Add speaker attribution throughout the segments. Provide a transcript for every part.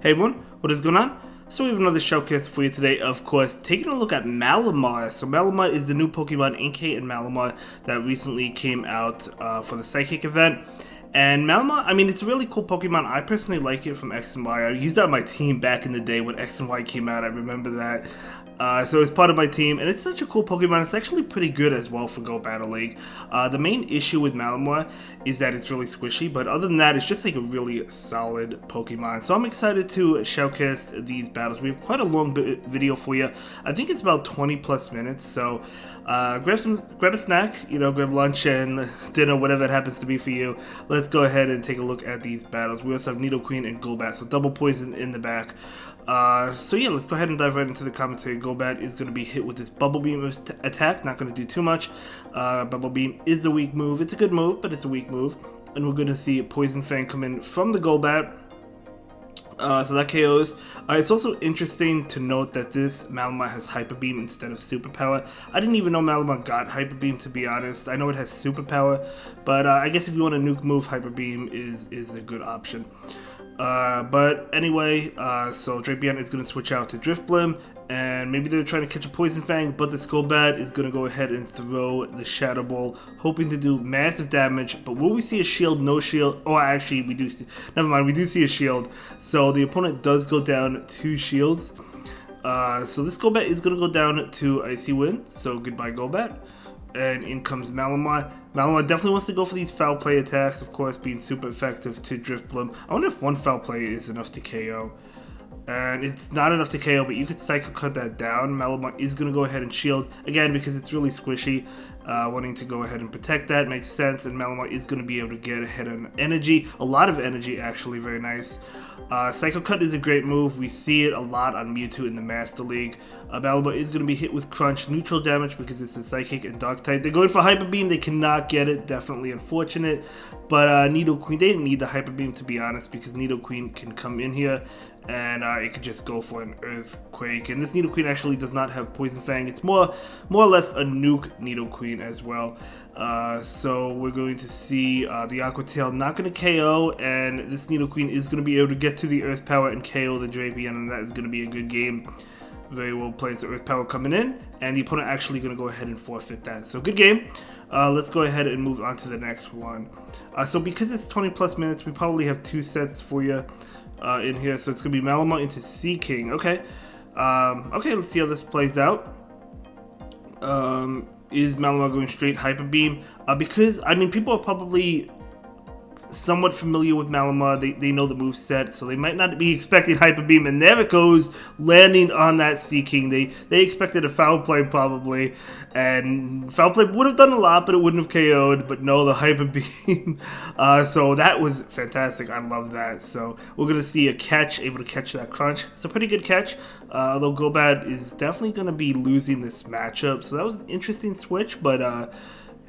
Speaker 1: Hey everyone, what is going on? So we have another showcase for you today, of course, taking a look at Malamar. So Malamar is the new Pokemon Inkay and Malamar that recently came out for the Psychic event. And Malamar, I mean, it's a really cool Pokemon. I personally like it from X and Y. I used that on my team back in the day when X and Y came out. I remember that. So it's part of my team, and it's such a cool Pokemon. It's actually pretty good as well for Go Battle League. The main issue with Malamar is that it's really squishy, but other than that, it's just like a really solid Pokemon. So I'm excited to showcase these battles. We have quite a long video for you. I think it's about 20 plus minutes, so grab a snack, grab lunch and dinner, whatever it happens to be for you. Let's go ahead and take a look at these battles. We also have Nidoqueen and Golbat, so double poison in the back. So yeah, let's go ahead and dive right into the commentary. Golbat is going to be hit with this Bubble Beam attack, not going to do too much. Bubble Beam is a weak move. It's a good move, but it's a weak move. And we're going to see Poison Fang come in from the Golbat. So that KOs. It's also interesting to note that this Malamar has Hyper Beam instead of Superpower. I didn't even know Malamar got Hyper Beam, to be honest. I know it has Superpower, but I guess if you want a nuke move, Hyper Beam is a good option. But anyway, so Drapion is going to switch out to Drifblim, and maybe they're trying to catch a Poison Fang, but this Golbat is going to go ahead and throw the Shadow Ball, hoping to do massive damage. But will we see a shield? No shield. Oh, actually, we do. Never mind, we do see a shield. So the opponent does go down 2 shields. So this Golbat is going to go down to Icy Wind. So goodbye, Golbat. And in comes Malamar. Malamar definitely wants to go for these foul play attacks, of course, being super effective to Drifblim. I wonder if one foul play is enough to KO. And it's not enough to KO, but you could Psycho Cut that down. Malamar is going to go ahead and shield, again, because it's really squishy. Wanting to go ahead and protect that makes sense, and Malamar is going to be able to get ahead on energy. A lot of energy, actually, very nice. Psycho Cut is a great move. We see it a lot on Mewtwo in the Master League. Malamar is going to be hit with Crunch, neutral damage because it's a Psychic and Dark type. They're going for Hyper Beam. They cannot get it. Definitely unfortunate. But Nidoqueen, they didn't need the Hyper Beam, to be honest, because Nidoqueen can come in here and it could just go for an Earthquake. And this Nidoqueen actually does not have Poison Fang. It's more or less a nuke Nidoqueen as well. So we're going to see the Aqua Tail not going to KO, and this Nidoqueen is going to be able to get to the Earth Power and KO the Drapion, and that is going to be a good game. Very well played. So Earth Power coming in, and the opponent actually going to go ahead and forfeit that. So good game. Let's go ahead and move on to the next one. So because it's 20 plus minutes, we probably have 2 sets for you in here. So it's going to be Malamar into Sea King. Okay. Okay, let's see how this plays out. Is Malamar going straight Hyper Beam? Because, I mean, people are probably somewhat familiar with Malamar. They know the moveset, so they might not be expecting Hyper Beam, and there it goes, landing on that Sea King. They expected a foul play probably, and foul play would have done a lot, but it wouldn't have KO'd, but no, the Hyper Beam. So that was fantastic. I love that. So we're going to see a catch, able to catch that Crunch. It's a pretty good catch, although Golbat is definitely going to be losing this matchup, so that was an interesting switch, but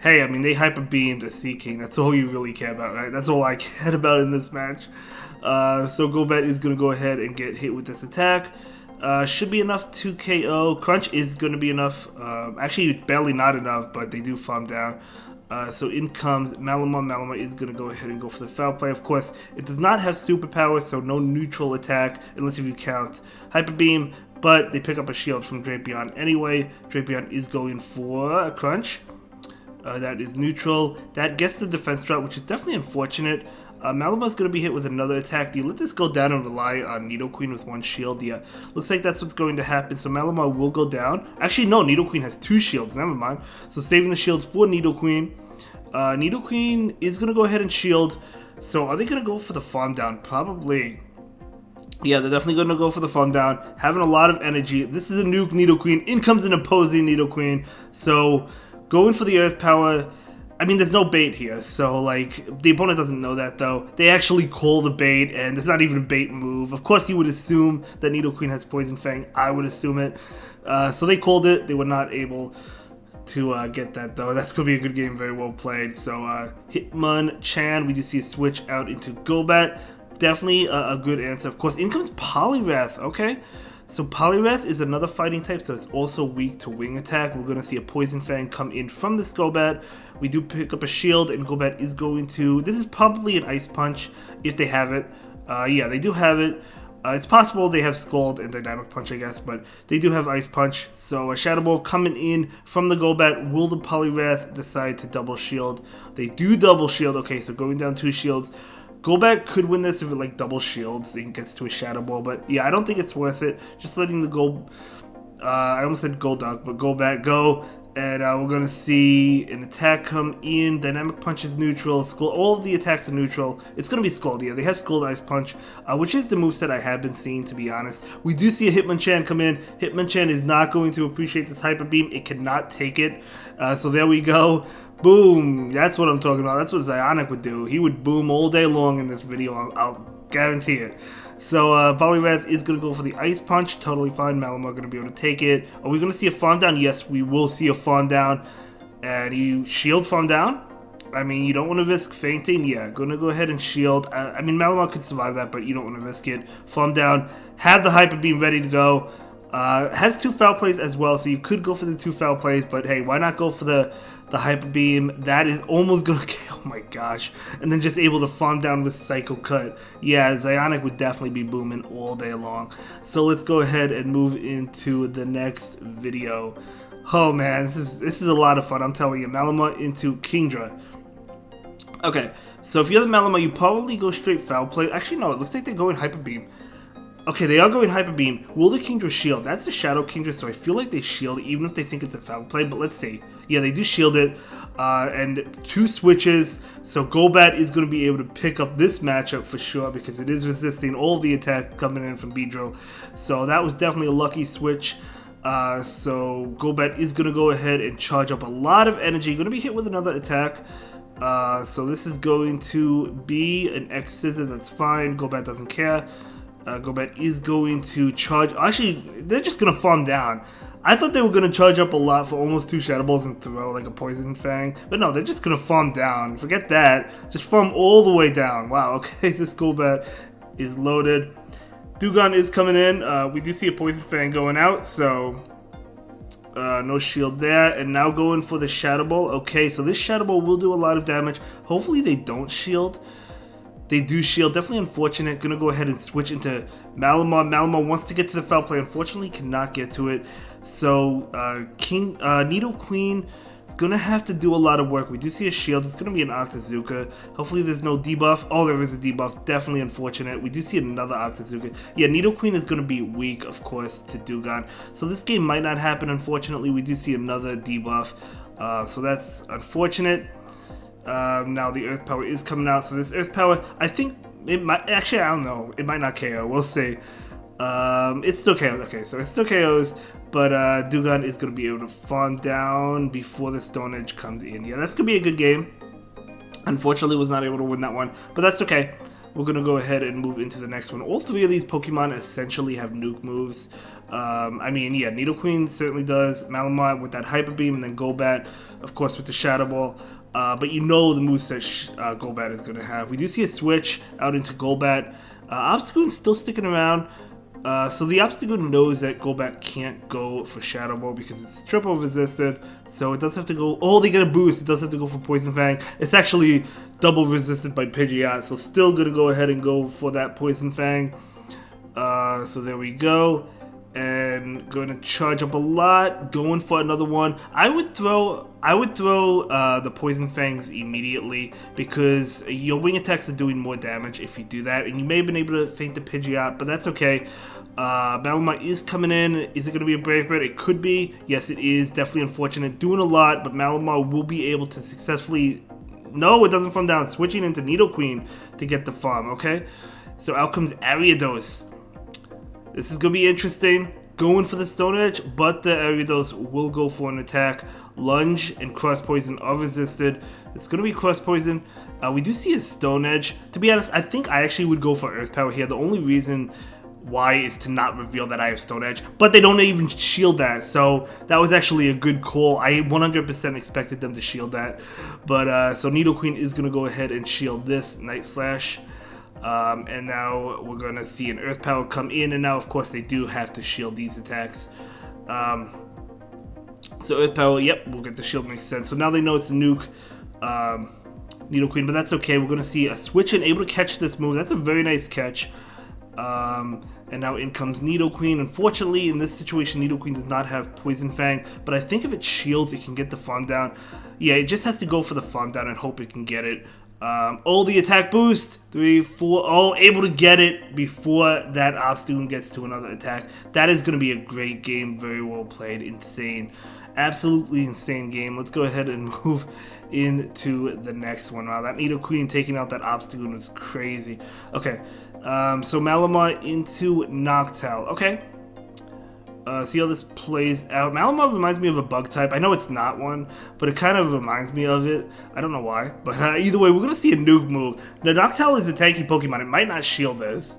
Speaker 1: hey, I mean, they Hyper Beamed a Sea King. That's all you really care about, right? That's all I cared about in this match. So Golbat is going to go ahead and get hit with this attack. Should be enough to KO. Crunch is going to be enough. Actually, barely not enough, but they do farm down. So in comes Malamar. Malamar is going to go ahead and go for the foul play. Of course, it does not have superpower, so no neutral attack, unless if you count Hyper Beam. But they pick up a shield from Drapion anyway. Drapion is going for a Crunch. That is neutral. That gets the defense drop, which is definitely unfortunate. Malamar's going to be hit with another attack. Do you let this go down and rely on Nidoqueen with 1 shield? Yeah, looks like that's what's going to happen. So Malamar will go down. Actually, no, Nidoqueen has 2 shields. Never mind. So saving the shields for Nidoqueen. Nidoqueen is going to go ahead and shield. So are they going to go for the farm down? Probably. Yeah, they're definitely going to go for the farm down. Having a lot of energy. This is a nuke Nidoqueen. In comes an opposing Nidoqueen. So going for the Earth Power, I mean, there's no bait here, so, like, the opponent doesn't know that, though. They actually call the bait, and it's not even a bait move. Of course, you would assume that Nidoqueen has Poison Fang. I would assume it. So they called it. They were not able to get that, though. That's going to be a good game. Very well played. So, Hitmonchan, we do see a switch out into Golbat. Definitely a good answer. Of course, in comes Poliwrath. Okay. So Poliwrath is another fighting type, so it's also weak to wing attack. We're going to see a Poison Fang come in from this Golbat. We do pick up a shield, and Golbat is going to... This is probably an Ice Punch, if they have it. Yeah, they do have it. It's possible they have Scald and Dynamic Punch, I guess, but they do have Ice Punch. So a Shadow Ball coming in from the Golbat. Will the Poliwrath decide to double shield? They do double shield. Okay, so going down 2 shields. Golbat could win this if it like double shields and gets to a Shadow Ball, but yeah, I don't think it's worth it. Just letting the I almost said Golduck, but Golbat go. And we're going to see an attack come in. Dynamic Punch is neutral. Scald, all of the attacks are neutral. It's going to be Scald. Yeah, they have Scald Ice Punch, which is the moveset I have been seeing, to be honest. We do see a Hitmonchan come in. Hitmonchan is not going to appreciate this Hyper Beam. It cannot take it. So there we go. Boom. That's what I'm talking about. That's what Zionic would do. He would boom all day long in this video. I'll guarantee it. So Poliwrath is going to go for the Ice Punch. Totally fine. Malamar going to be able to take it. Are we going to see a Farm Down? Yes, we will see a Farm Down. And you shield Farm Down? I mean, you don't want to risk fainting. Yeah, going to go ahead and shield. I mean, Malamar could survive that, but you don't want to risk it. Farm Down. Have the Hyper Beam ready to go. Has 2 Foul Plays as well, so you could go for the 2 Foul Plays, but hey, why not go for the Hyper Beam? That is almost gonna kill, oh my gosh. And then just able to Farm Down with Psycho Cut. Yeah, Zionic would definitely be booming all day long. So let's go ahead and move into the next video. Oh man, this is a lot of fun, I'm telling you. Malamar into Kingdra. Okay, so if you're the Malamar, you probably go straight Foul Play. Actually, no, it looks like they're going Hyper Beam. Okay, they are going Hyper Beam. Will the Kingdra shield? That's the Shadow Kingdra, so I feel like they shield even if they think it's a Foul Play, but let's see. Yeah, they do shield it, and 2 switches, so Golbat is going to be able to pick up this matchup for sure because it is resisting all the attacks coming in from Beedrill, so that was definitely a lucky switch. So Golbat is going to go ahead and charge up a lot of energy, going to be hit with another attack. So this is going to be an X Scissor, that's fine, Golbat doesn't care. Golbat is going to charge. Actually, they're just going to farm down. I thought they were going to charge up a lot for almost 2 Shadow Balls and throw like a Poison Fang. But no, they're just going to farm down. Forget that. Just farm all the way down. Wow, okay, this Golbat is loaded. Dewgong is coming in. We do see a Poison Fang going out, so no shield there. And now going for the Shadow Ball. Okay, so this Shadow Ball will do a lot of damage. Hopefully they don't shield. They do shield. Definitely unfortunate. Gonna go ahead and switch into Malamar. Malamar wants to get to the Foul Play. Unfortunately, cannot get to it. So Nidoqueen is gonna have to do a lot of work. We do see a shield. It's gonna be an Octazooka. Hopefully, there's no debuff. Oh, there is a debuff. Definitely unfortunate. We do see another Octazooka. Yeah, Nidoqueen is gonna be weak, of course, to Dewgong. So this game might not happen. Unfortunately, we do see another debuff. So that's unfortunate. Now the Earth Power is coming out, so this Earth Power, I think it might, actually I don't know, it might not KO, we'll see. It's still KOs, okay, so it's still KOs, but Dewgong is going to be able to farm down before the Stone Edge comes in. Yeah, that's going to be a good game. Unfortunately, was not able to win that one, but that's okay. We're going to go ahead and move into the next one. All 3 of these Pokemon essentially have nuke moves. I mean, yeah, Nidoqueen certainly does, Malamar with that Hyper Beam, and then Golbat, of course, with the Shadow Ball. But you know the moveset Golbat is going to have. We do see a switch out into Golbat. Obstagoon's still sticking around. So the Obstagoon knows that Golbat can't go for Shadow Ball because it's triple resisted. So it does have to go... Oh, they get a boost. It does have to go for Poison Fang. It's actually double resisted by Pidgeot. So still going to go ahead and go for that Poison Fang. So there we go. And going to charge up a lot, going for another one. I would throw the Poison Fangs immediately because your wing attacks are doing more damage if you do that, and you may have been able to feint the Pidgeot, but that's okay. Malamar is coming in. Is it going to be a Brave Bird? It could be. Yes, it is. Definitely unfortunate. Doing a lot, but Malamar will be able to successfully... No, it doesn't farm down. Switching into Nidoqueen to get the farm, okay? So out comes Ariados. This is going to be interesting. Going for the Stone Edge, but the Ariados will go for an attack. Lunge and Cross Poison are resisted. It's going to be Cross Poison. We do see a Stone Edge. To be honest, I think I actually would go for Earth Power here. The only reason why is to not reveal that I have Stone Edge. But they don't even shield that, so that was actually a good call. I 100% expected them to shield that. But so Nidoqueen is going to go ahead and shield this Night Slash. And now we're going to see an Earth Power come in, and now of course they do have to shield these attacks. So Earth Power, yep, we'll get the shield, makes sense. So now they know it's a nuke Nidoqueen, but that's okay. We're going to see a switch and able to catch this move. That's a very nice catch. And now in comes Nidoqueen. Unfortunately, in this situation, Nidoqueen does not have Poison Fang, but I think if it shields, it can get the farm down. Yeah, it just has to go for the farm down and hope it can get it. Oh, the attack boost. 3, 4. Oh, able to get it before that Obstagoon gets to another attack. That is going to be a great game. Very well played. Insane. Absolutely insane game. Let's go ahead and move into the next one. Wow, that Nidoqueen taking out that Obstagoon was crazy. Okay, so Malamar into Noctowl. Okay. See how this plays out. Malamar reminds me of a bug type. I know it's not one, but it kind of reminds me of it. I don't know why, but either way, we're going to see a nuke move. The Noctowl is a tanky Pokemon. It might not shield this.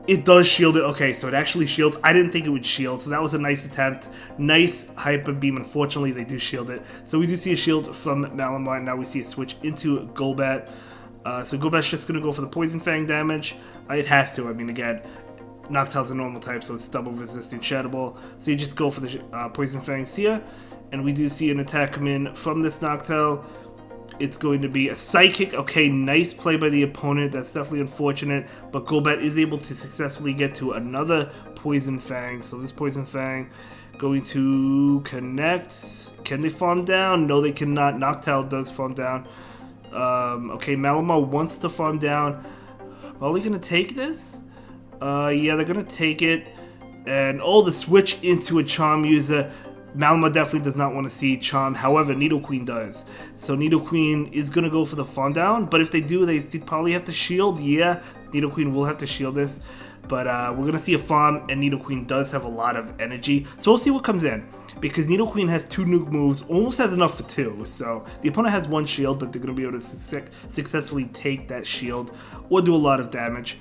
Speaker 1: It does shield it. Okay, so it actually shields. I didn't think it would shield, so that was a nice attempt. Nice Hyper Beam. Unfortunately, they do shield it. So we do see a shield from Malamar, and now we see a switch into Golbat. So Golbat's just going to go for the Poison Fang damage. It has to. I mean, again, Noctowl's a normal type, so it's double resistant Shadow Ball. So you just go for the Poison Fangs here. And we do see an attack come in from this Noctowl. It's going to be a Psychic. Okay, nice play by the opponent. That's definitely unfortunate. But Golbat is able to successfully get to another Poison Fang. So this Poison Fang going to connect. Can they farm down? No, they cannot. Noctowl does farm down. Okay, Malamar wants to farm down. Are they going to take this? Yeah, they're going to take it. And, oh, the switch into a Charm user. Malamar definitely does not want to see Charm. However, Nidoqueen does. So Nidoqueen is going to go for the farm down. But if they do, they probably have to shield. Yeah, Nidoqueen will have to shield this. But we're going to see a farm, and Nidoqueen does have a lot of energy. So we'll see what comes in. Because Nidoqueen has 2 nuke moves, almost has enough for 2. So the opponent has 1 shield, but they're going to be able to successfully take that shield or do a lot of damage.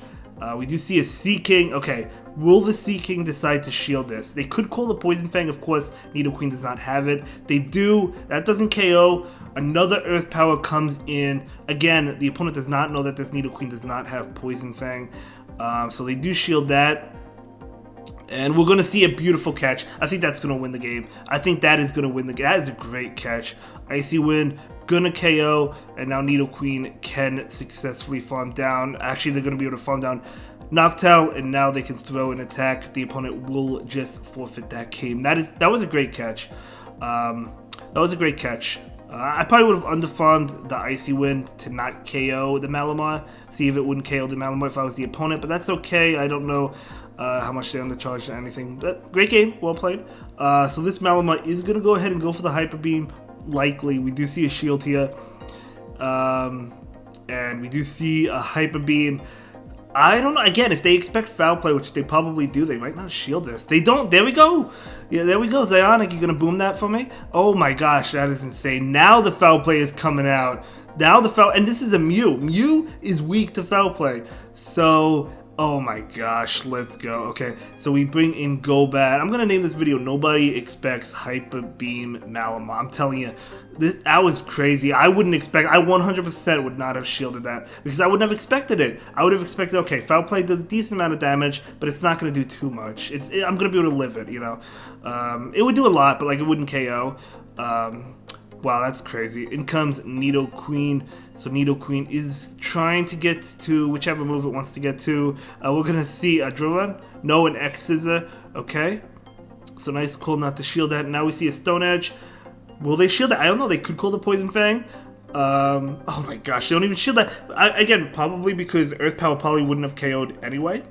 Speaker 1: We do see a Sea King. Okay, will the Sea King decide to shield this? They could call the Poison Fang. Of course, Nidoqueen does not have it. They do. That doesn't KO. Another Earth Power comes in. Again, the opponent does not know that this Nidoqueen does not have Poison Fang. So they do shield that. And we're going to see a beautiful catch. I think that's going to win the game. I think that is going to win the game. That is a great catch. Icy Wind. Gonna KO, and now Nidoqueen can successfully farm down. Actually, they're gonna be able to farm down Noctowl, and now they can throw an attack. The opponent will just forfeit that game. That was a great catch. That was a great catch. I probably would have underfarmed the Icy Wind to not KO the Malamar. See if it wouldn't KO the Malamar if I was the opponent, but that's okay. I don't know how much they undercharged or anything. But great game, well played. So this Malamar is gonna go ahead and go for the Hyper Beam. Likely, we do see a shield here, and we do see a Hyper Beam. I don't know. Again, if they expect foul play, which they probably do, they might not shield this. They don't. There we go. Yeah, there we go. Zionic, you gonna boom that for me? Oh my gosh, that is insane. Now the foul play is coming out. Now the foul, and this is a Mew. Mew is weak to foul play, so. Oh my gosh, let's go. Okay, so we bring in Golbat. I'm gonna name this video "Nobody Expects Hyper Beam Malamar." I'm telling you, that was crazy. I wouldn't expect. I 100% would not have shielded that because I wouldn't have expected it. I would have expected, okay, foul play does a decent amount of damage, but it's not gonna do too much. I'm gonna be able to live it, you know. It would do a lot, but like it wouldn't KO. Wow, that's crazy. In comes Nidoqueen. So Nidoqueen is trying to get to whichever move it wants to get to. We're going to see a Drill Run. No, an X-Scissor. Okay. So nice call not to shield that. Now we see a Stone Edge. Will they shield that? I don't know. They could call the Poison Fang. Oh my gosh, they don't even shield that. Again, probably because Earth Power probably wouldn't have KO'd anyway.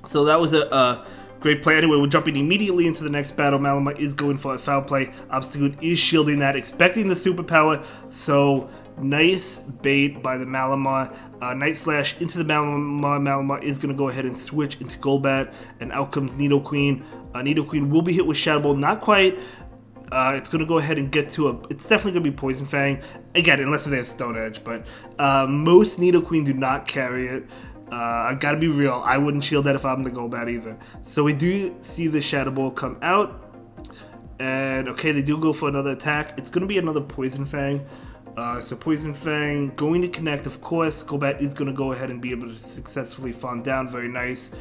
Speaker 1: So that was a great play. Anyway, we're jumping immediately into the next battle. Malamar is going for a foul play. Obstagoon is shielding that, expecting the superpower. So, nice bait by the Malamar. Night Slash into the Malamar. Malamar is going to go ahead and switch into Golbat. And out comes Nidoqueen. Nidoqueen will be hit with Shadow Ball. Not quite. It's going to go ahead and get to a. It's definitely going to be Poison Fang. Again, unless they have Stone Edge. But most Nidoqueen do not carry it. I gotta be real, I wouldn't shield that if I'm the Golbat either. So we do see the Shadow Ball come out. And okay, they do go for another attack. It's gonna be another Poison Fang. So Poison Fang going to connect, of course. Golbat is gonna go ahead and be able to successfully farm down. Very nice.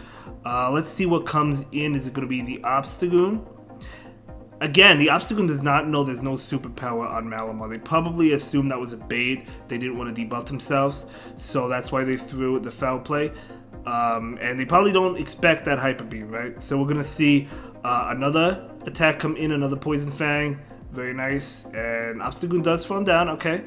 Speaker 1: Let's see what comes in. Is it gonna be the Obstagoon? Again, the Obstagoon does not know there's no superpower on Malamar. They probably assumed that was a bait. They didn't want to debuff themselves, so that's why they threw the foul play. And they probably don't expect that Hyper Beam, right? So we're going to see another attack come in, another Poison Fang. Very nice. And Obstagoon does fall down, okay.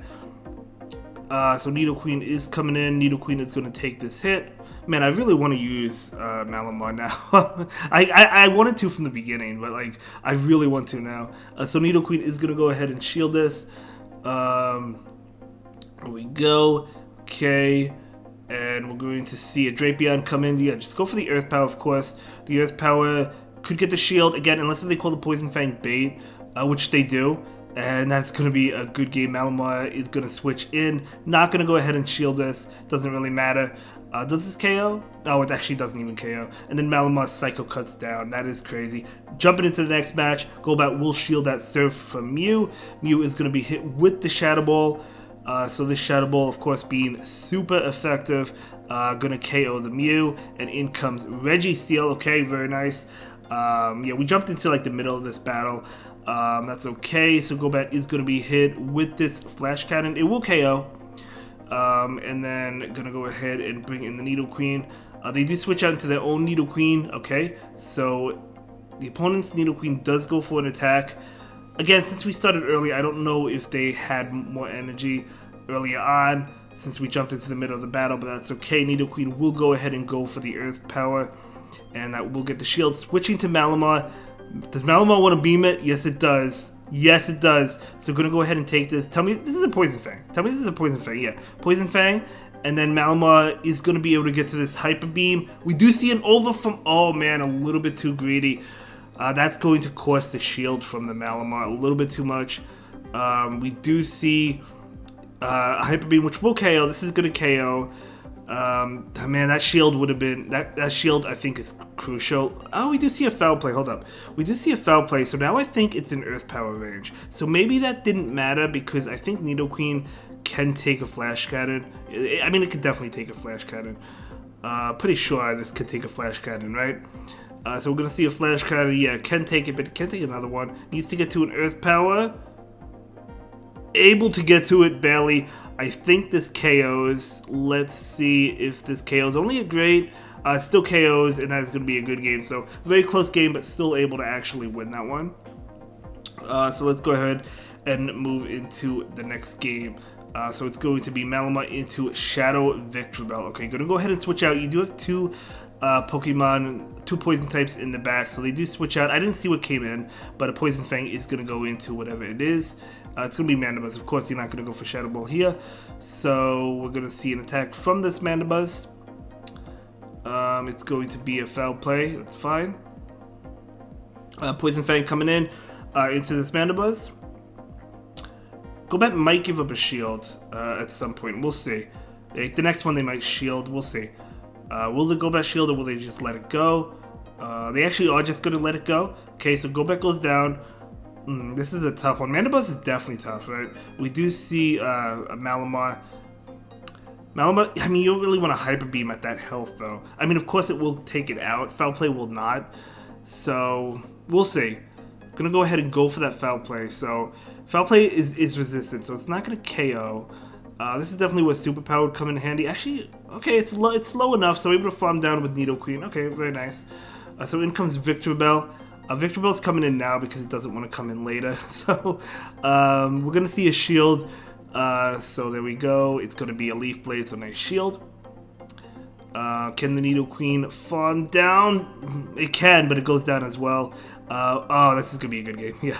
Speaker 1: So Nidoqueen is coming in. Nidoqueen is going to take this hit. Man, I really want to use Malamar now. I wanted to from the beginning, but like I really want to now. So Nidoqueen is going to go ahead and shield this. Here we go. Okay. And we're going to see a Drapion come in. Yeah, just go for the Earth Power, of course. The Earth Power could get the shield. Again, unless they call the Poison Fang bait, which they do. And that's going to be a good game. Malamar is going to switch in. Not going to go ahead and shield this. Doesn't really matter. Does this KO? No, it actually doesn't even KO. And then Malamar's Psycho cuts down. That is crazy. Jumping into the next match. Golbat will shield that Surf from Mew. Mew is going to be hit with the Shadow Ball. So this Shadow Ball, of course, being super effective. Going to KO the Mew. And in comes Registeel. Okay, very nice. Yeah, we jumped into like the middle of this battle. That's okay. So Golbat is going to be hit with this Flash Cannon. It will KO. And then gonna go ahead and bring in the Nidoqueen. They do switch out into their own Nidoqueen. Okay, so the opponent's Nidoqueen does go for an attack. Again, since we started early, I don't know if they had more energy earlier on since we jumped into the middle of the battle, but that's okay. Nidoqueen will go ahead and go for the Earth Power, and that will get the shield. Switching to Malamar. Does Malamar want to beam it? Yes, it does. Yes, it does. So we're going to go ahead and take this. Tell me this is a Poison Fang. Tell me this is a Poison Fang. Yeah, Poison Fang. And then Malamar is going to be able to get to this Hyper Beam. We do see an over from... Oh, man, a little bit too greedy. That's going to cost the shield from the Malamar. A little bit too much. We do see a Hyper Beam, which will KO. This is going to KO. Man, that shield would have been... That shield, I think, is crucial. Oh, we do see a Foul Play. Hold up. We do see a Foul Play, so now I think it's in Earth Power range. So maybe that didn't matter because I think Nidoqueen can take a Flash Cannon. I mean, it could definitely take a Flash Cannon. Pretty sure this could take a Flash Cannon, right? So we're going to see a Flash Cannon. Yeah, can take it, but it can't take another one. Needs to get to an Earth Power. Able to get to it, barely. I think this KOs. Let's see if this KOs. Only a great, still KOs, and that's going to be a good game. So, very close game, but still able to actually win that one. So let's go ahead and move into the next game. So it's going to be Malamar into Shadow Victreebel. Okay, going to go ahead and switch out. You do have two Pokemon, two Poison types in the back, so they do switch out. I didn't see what came in, but a Poison Fang is going to go into whatever it is. It's going to be Mandibuzz. Of course, you're not going to go for Shadow Ball here. So we're going to see an attack from this Mandibuzz. It's going to be a Foul Play. That's fine. Poison Fang coming in into this Mandibuzz. Golbat might give up a shield at some point. We'll see. The next one they might shield. We'll see. Will the Golbat shield or will they just let it go? They actually are just going to let it go. Okay, so Golbat goes down. This is a tough one. Mandibuzz is definitely tough, right? We do see a Malamar. Malamar, I mean, you don't really want to Hyper Beam at that health, though. I mean, of course it will take it out. Foul Play will not. So, we'll see. Gonna go ahead and go for that Foul Play. So, Foul Play is resistant, so it's not gonna KO. This is definitely where Superpower would come in handy. Actually, okay, it's low enough, so we're able to farm down with Nidoqueen. Okay, very nice. So in comes Victreebel. Victreebel's coming in now because it doesn't want to come in later. So we're gonna see a shield. So there we go. It's gonna be a Leaf Blade, so nice shield. Can the Nidoqueen farm down? It can, but it goes down as well. Oh, this is going to be a good game. Yeah,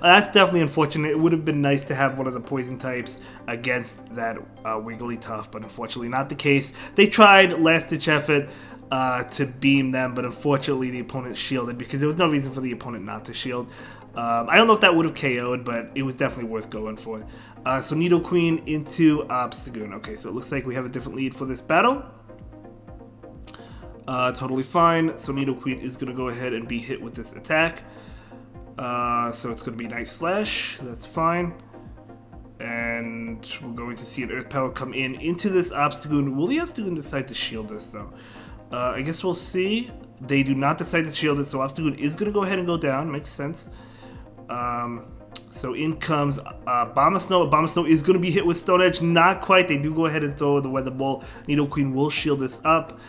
Speaker 1: that's definitely unfortunate. It would have been nice to have one of the poison types against that Wigglytuff, but unfortunately not the case. They tried last-ditch effort to beam them, but unfortunately the opponent shielded because there was no reason for the opponent not to shield. I don't know if that would have KO'd, but it was definitely worth going for. So Nidoqueen into Obstagoon. Okay, so it looks like we have a different lead for this battle. Totally fine. So Nidoqueen is going to go ahead and be hit with this attack. So it's going to be Night Slash. That's fine. And we're going to see an Earth Power come in into this Obstagoon. Will the Obstagoon decide to shield this, though? I guess we'll see. They do not decide to shield it, so Obstagoon is going to go ahead and go down. Makes sense. So in comes Abomasnow. Abomasnow is going to be hit with Stone Edge. Not quite. They do go ahead and throw the Weather Ball. Nidoqueen will shield this up.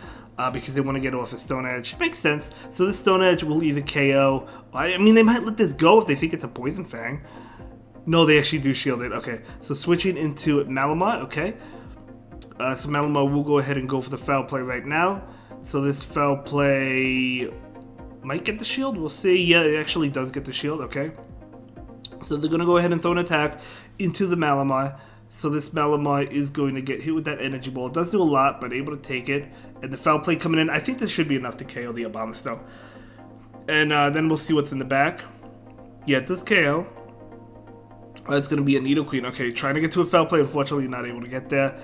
Speaker 1: because they want to get off a Stone Edge. Makes sense. So this Stone Edge will either KO. I mean, they might let this go if they think it's a Poison Fang. No, they actually do shield it. Okay, so switching into Malamar. Okay, so Malamar will go ahead and go for the Foul Play right now. So this Foul Play might get the shield. We'll see. Yeah, it actually does get the shield. Okay, so they're going to go ahead and throw an attack into the Malamar. So this Malamar is going to get hit with that Energy Ball. It does do a lot, but able to take it. And the Foul Play coming in. I think this should be enough to KO the Abomasnow. And then we'll see what's in the back. Yeah, it does KO. It's going to be a Nidoqueen. Okay, trying to get to a Foul Play. Unfortunately, not able to get there.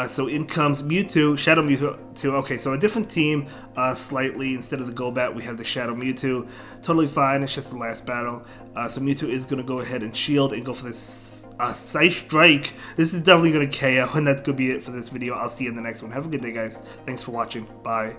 Speaker 1: So in comes Mewtwo, Shadow Mewtwo. Okay, so a different team slightly. Instead of the Golbat, we have the Shadow Mewtwo. Totally fine. It's just the last battle. So Mewtwo is going to go ahead and shield and go for this Scythe Strike. This is definitely going to KO, and that's going to be it for this video. I'll see you in the next one. Have a good day, guys. Thanks for watching. Bye.